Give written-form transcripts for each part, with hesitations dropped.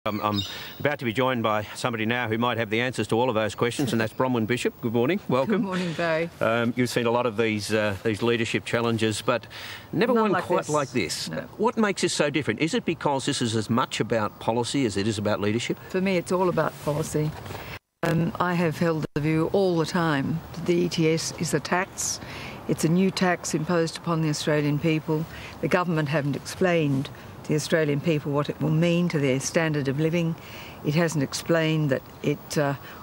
I'm about to be joined by somebody now who might have the answers to all of those questions, and that's Bronwyn Bishop. Good morning, welcome. Good morning, Barrie. You've seen a lot of these leadership challenges, but never one quite like this. No. What makes this so different? Is it because this is as much about policy as it is about leadership? For me, it's all about policy. I have held the view all the time that the ETS is a tax. It's a new tax imposed upon the Australian people. The government haven't explained to the Australian people what it will mean to their standard of living. It hasn't explained that it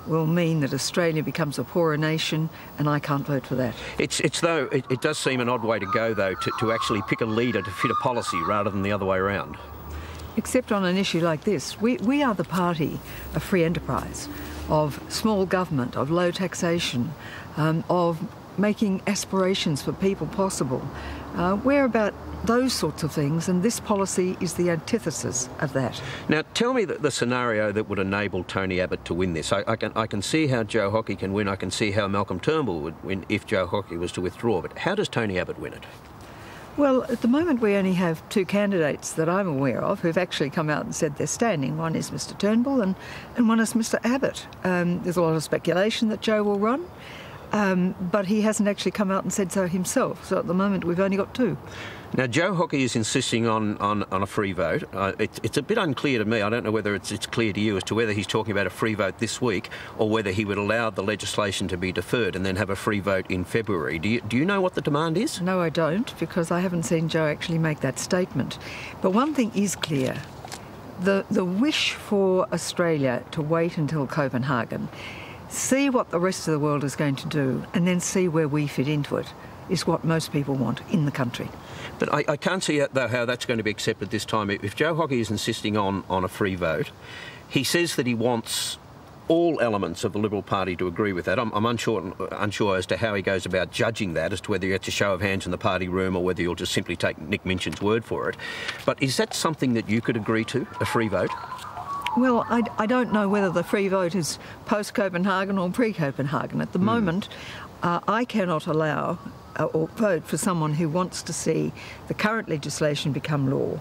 will mean that Australia becomes a poorer nation, and I can't vote for that. It does seem an odd way to go, though, to actually pick a leader to fit a policy rather than the other way around. Except on an issue like this. We are the party of free enterprise, of small government, of low taxation, of making aspirations for people possible. We're about those sorts of things, and this policy is the antithesis of that. Now, tell me the scenario that would enable Tony Abbott to win this. I can see how Joe Hockey can win. I can see how Malcolm Turnbull would win if Joe Hockey was to withdraw. But how does Tony Abbott win it? Well, at the moment we only have two candidates that I'm aware of who've actually come out and said they're standing. One is Mr Turnbull and one is Mr Abbott. There's a lot of speculation that Joe will run. But he hasn't actually come out and said so himself. So at the moment we've only got two. Now, Joe Hockey is insisting on a free vote. It's a bit unclear to me. I don't know whether it's clear to you as to whether he's talking about a free vote this week or whether he would allow the legislation to be deferred and then have a free vote in February. Do you know what the demand is? No, I don't, because I haven't seen Joe actually make that statement. But one thing is clear. The wish for Australia to wait until Copenhagen, see what the rest of the world is going to do, and then see where we fit into it, is what most people want in the country. But I can't see, though, how that's going to be accepted this time. If Joe Hockey is insisting on a free vote, he says that he wants all elements of the Liberal Party to agree with that. I'm unsure as to how he goes about judging that, as to whether he gets a show of hands in the party room or whether you'll just simply take Nick Minchin's word for it. But is that something that you could agree to, a free vote? Well, I don't know whether the free vote is post-Copenhagen or pre-Copenhagen. At the moment, I cannot allow or vote for someone who wants to see the current legislation become law.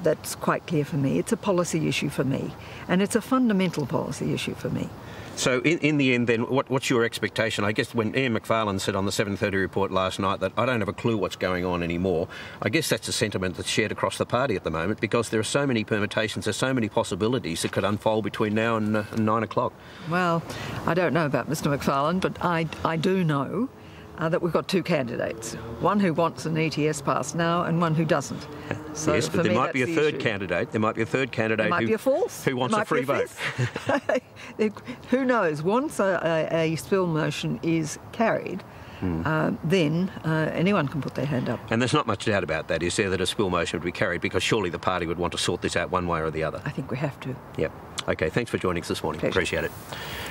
That's quite clear for me. It's a policy issue for me, and it's a fundamental policy issue for me. So in the end, then, what's your expectation? I guess when Ian Macfarlane said on the 7:30 report last night that I don't have a clue what's going on anymore, I guess that's a sentiment that's shared across the party at the moment, because there are so many permutations, there's so many possibilities that could unfold between now and 9 o'clock. Well, I don't know about Mr Macfarlane, but I do know that we've got two candidates, one who wants an ETS passed now and one who doesn't. So yes, but there might be a third candidate. There might be a third candidate who wants a free vote. Who knows? Once a spill motion is carried, then anyone can put their hand up. And there's not much doubt about that, is there, that a spill motion would be carried, because surely the party would want to sort this out one way or the other. I think we have to. Yep. OK, thanks for joining us this morning. Pleasure. Appreciate it.